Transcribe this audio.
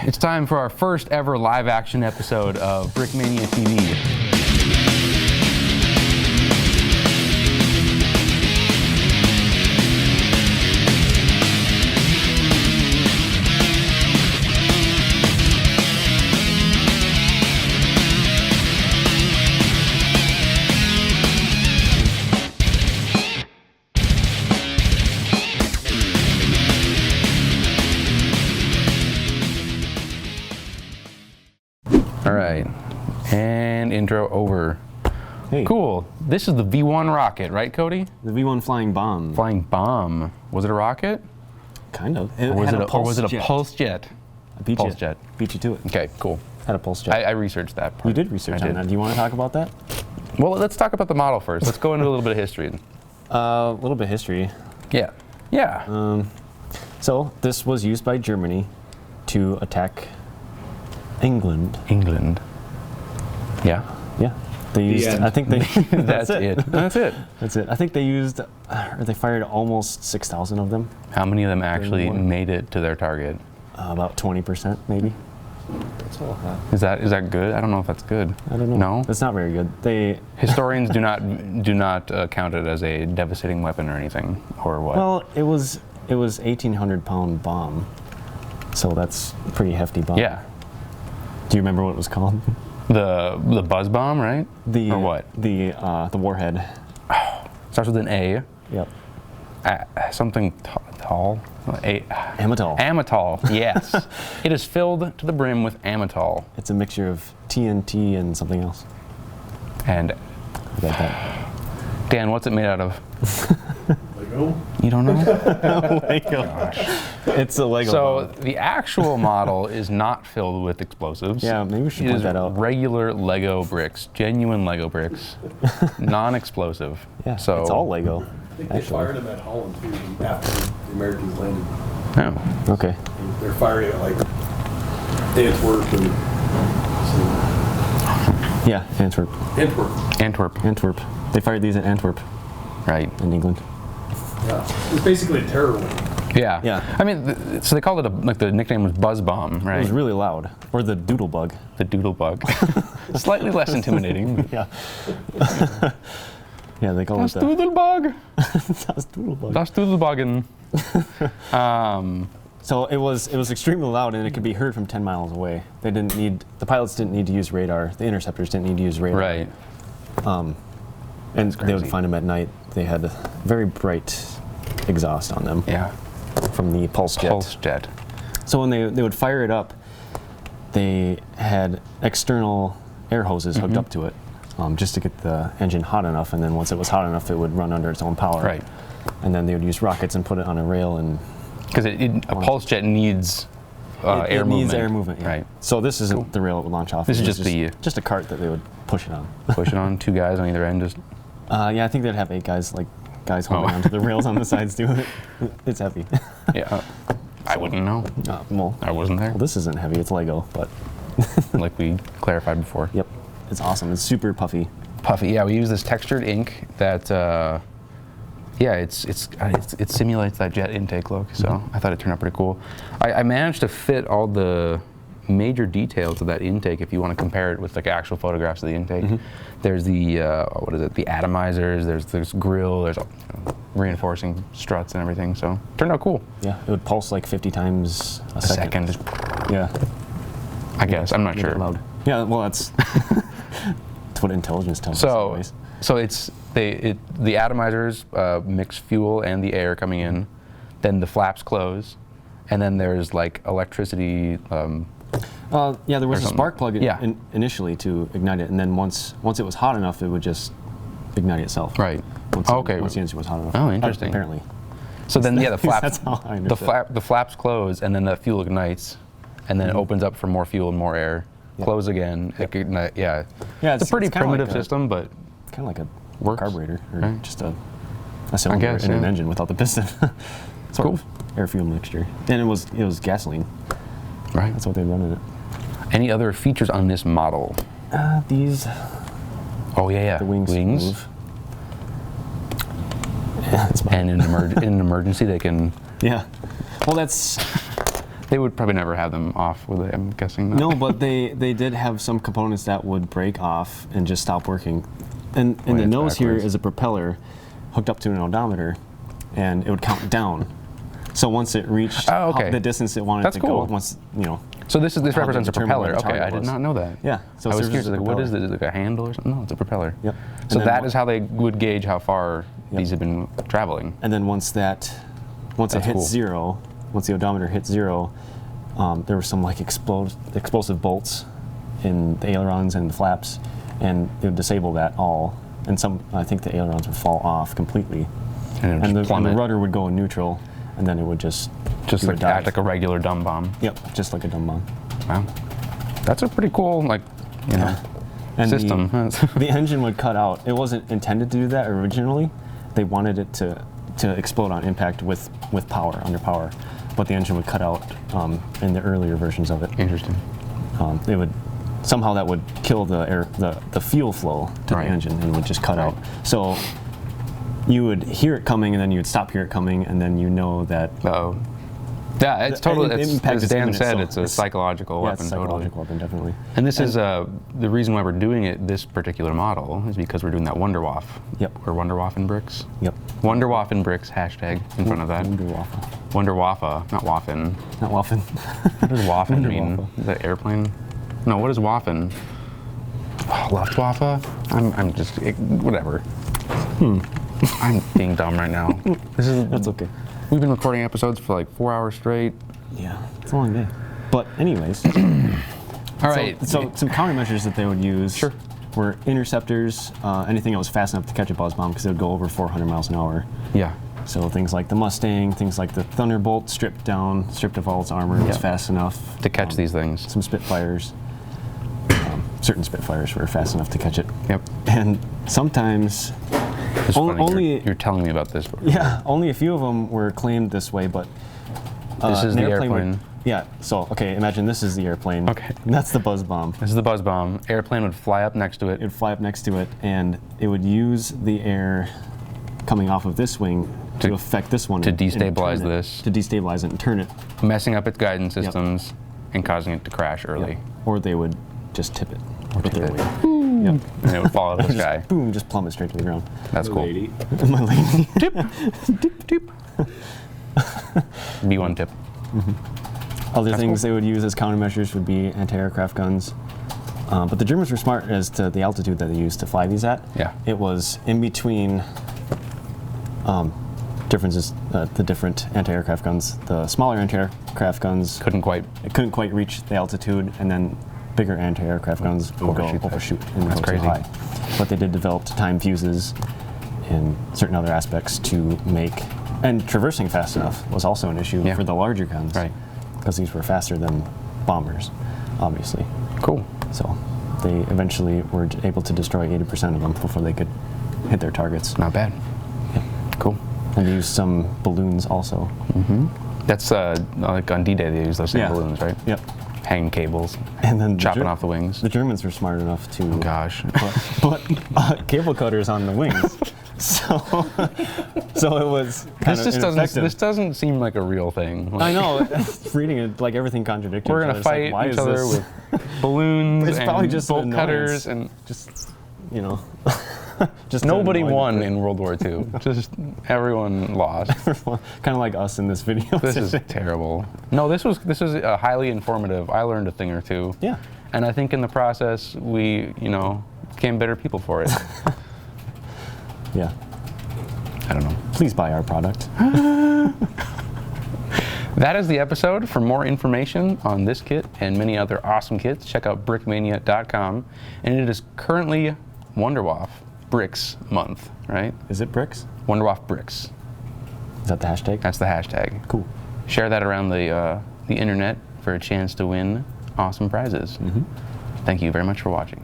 it's time for our first ever live action episode of Brickmania TV. All right, and intro over. Hey. Cool. This is the V-1 rocket, right, Cody? The V-1 flying bomb. Flying bomb. Was it a rocket? Kind of. Or was it a pulse jet? I beat Pulse you. jet. Beat you to it. Okay, cool. Had a pulse jet. I researched that part. You did research on that. Do you want to talk about that? Well, let's talk about the model first. Let's go into a little bit of history. A little bit of history. Yeah. Yeah. So this was used by Germany to attack England. England. Yeah. Yeah. They used. I think they. That's it. That's it. That's it. I think they used, or they fired almost 6,000 of them. How many of them actually made it to their target? About 20%, maybe. That's all I have. Is that good? I don't know if that's good. I don't know. No. That's not very good. Historians do not count it as a devastating weapon or anything, or what? Well, it was 1,800-pound bomb, so that's a pretty hefty bomb. Yeah. Do you remember what it was called? The buzz bomb, right? Or what? The warhead. Starts with an A. Yep. Something tall. Amatol. Amatol. Yes. It is filled to the brim with amatol. It's a mixture of TNT and something else. And I got that. Dan, what's it made out of? Lego? You don't know? Lego. Gosh. It's a Lego. So bomb. the actual model is not filled with explosives. Yeah, maybe we should It point is that out. regular Lego bricks, genuine Lego bricks, non-explosive. Yeah, So it's all Lego. I think they fired them at Holland too after the Americans landed. Oh. Okay. They're firing at like Antwerp and Yeah, Antwerp. Antwerp. They fired these at Antwerp Right. in England. yeah. It's basically a terror wing. Yeah. Yeah. I mean, so they called it the nickname was Buzz Bomb, right? It was really loud. Or the doodle bug. The Doodle Bug. Slightly less intimidating. Yeah. Yeah, they call Das it that. Doodle Bug. Das doodle bug. Das Doodlebuggen. So it was extremely loud, and it could be heard from 10 miles away. The pilots didn't need to use radar. The interceptors didn't need to use radar. Right. And they would crazy. find them at night. They had a very bright exhaust on them Yeah. from the pulse jet. Pulse jet. So when they would fire it up, they had external air hoses hooked up to it, just to get the engine hot enough. And then once it was hot enough, it would run under its own power. Right. And then they would use rockets and put it on a rail and Because a pulse jet needs air it movement. needs air movement. Yeah. Right. So this isn't the rail it would launch off. This is It's just a cart that they would push it on. Push it on, 2 guys on either end. Just Yeah, I think they'd have 8 guys, holding onto the rails on the sides doing it. It's heavy. yeah. I wouldn't know. Well, I wasn't there. this isn't heavy. It's Lego, but Like we clarified before. yep, it's awesome. It's super puffy. Puffy. Yeah, we use this textured ink that. It simulates that jet intake look. So I thought it turned out pretty cool. I managed to fit all the major details of that intake if you want to compare it with like actual photographs of the intake. There's the the atomizers, there's grill, there's reinforcing struts and everything, so turned out cool. Yeah, it would pulse like 50 times a second. Yeah, I guess, I'm not make it sure. loud. Yeah, well that's that's what intelligence tells us So anyways. so the atomizers mix fuel and the air coming in, then the flaps close, and then there's like electricity. Yeah, there was a something. spark plug Yeah. initially to ignite it, and then once it was hot enough, it would just ignite itself. Right. Once Okay. Once the engine was hot enough. Oh, interesting. Apparently. So then, yeah, the flaps, That's how I understood. the flaps close, and then the fuel ignites, and then it opens up for more fuel and more air. Yep. Close again. Ignite, yeah. Yeah, It's a pretty it's kinda primitive like a- system, but Kind of like a Works. carburetor, or Right. just a cylinder guess, in an yeah. engine without the piston. Sort Cool. of air fuel mixture, and it was gasoline. right. That's what they run in it. Any other features on this model? These Oh yeah. the wings move. Yeah, that's And in an emergency, they can. yeah. Well, that's They would probably never have them off, would they? I'm guessing not. No, but they did have some components that would break off and just stop working. And the it's nose here backwards. is a propeller hooked up to an odometer, and it would count down. So once it reached the distance it wanted That's to cool. go, once So this how they represents a determine propeller. where the Okay, target I did was. not know that. Yeah, so I it was serves curious, as a like, what is propeller. it? Is it like a handle or something? No, it's a propeller. Yep. So And then that is how they would gauge how far these have been traveling. And then once it hit cool. zero, once the odometer hit zero, there were some like explosive bolts in the ailerons and the flaps, and it would disable that all. And I think the ailerons would fall off completely, And, and the plummet. rudder would go in neutral, and then it would just Just do a like dive. act like a regular dumb bomb. Yep, just like a dumb bomb. Wow. That's a pretty cool, like, you know, And system. The engine would cut out. It wasn't intended to do that originally. They wanted it to explode on impact with power, under power, but the engine would cut out in the earlier versions of it. Interesting. It would somehow that would kill the fuel flow to Right. the engine, and it would just cut Right. out. So you would hear it coming, and then you would stop hear it coming, and then you know that. Oh. Yeah, it's totally, the it's, impact as is Dan imminent, said, so it's a psychological Yeah, weapon, it's a psychological weapon, definitely. totally. And this is the reason why we're doing it, this particular model, is because we're doing that Wonderwaff. Yep. Or Wonderwaffen bricks. Yep. Wonderwaffen bricks, hashtag in front of that. Wonderwaffle. Wonderwaffa, not Waffen. Not waffin. What does Waffen mean? Wonderwaffle. Is that airplane? No, what is Waffen? Oh, Luftwaffe? I'm just, whatever. I'm being dumb right now. That's okay. We've been recording episodes for like 4 hours straight. Yeah, it's a long day. But anyways, All right. so some countermeasures that they would use were interceptors, anything that was fast enough to catch a buzz bomb, because it would go over 400 miles an hour. Yeah. So things like the Mustang, things like the Thunderbolt, stripped of all its armor, was fast enough To catch these things. Some Spitfires, certain Spitfires were fast enough to catch it. Yep. And sometimes, It's funny, only you're telling me about this. only a few of them were claimed this way, but This is an the would- airplane. yeah. So okay, imagine this is the airplane. Okay. And that's the buzz bomb. This is the buzz bomb. Airplane would fly up next to it. It would fly up next to it, and it would use the air coming off of this wing to affect this one. to and turn destabilize it, this. To destabilize it and turn it. Messing up its guidance systems and causing it to crash early. Or they would just tip it. With tip their it. weight. Yep. And it would fall out of the sky. Boom, just plummet straight to the ground. That's cool. Lady. My lady. Tip. Tip. Tip. V-1 tip. Other That's things cool. they would use as countermeasures would be anti-aircraft guns. But the Germans were smart as to the altitude that they used to fly these at. Yeah. It was in between differences, the different anti-aircraft guns. The smaller anti-aircraft guns Couldn't quite. couldn't quite reach the altitude, and then bigger anti-aircraft guns would go Overshoot that. overshoot and That's go too crazy. high. But they did develop time fuses and certain other aspects to make, and traversing fast enough was also an issue Yeah. for the larger guns. Right. Because these were faster than bombers, obviously. Cool. So they eventually were able to destroy 80% of them before they could hit their targets. Not bad. Cool. And they used some balloons also. That's like on D-Day they use those same balloons, right? Yep. Hanging cables, And then chopping off the wings. The Germans were smart enough to Gosh. put cable cutters on the wings. so it was kind This of just ineffective. this doesn't seem like a real thing. I Like, know. Reading it, like everything contradicted. we're each gonna other. It's like, fight why each is other this? with balloons It's and probably just an bolt cutters annoyance. and Just, you know. just nobody annoying. won in World War II. Just everyone lost. Kind of like us in this video. This is terrible. No, this was highly informative. I learned a thing or two. Yeah. And I think in the process we, became better people for it. Yeah. I don't know. Please buy our product. That is the episode. For more information on this kit and many other awesome kits, check out brickmania.com. And it is currently Wonderwaff Bricks Month, right? Is it bricks? Wonderwaff Bricks. Is that the hashtag? That's the hashtag. Cool. Share that around the internet for a chance to win awesome prizes. Thank you very much for watching.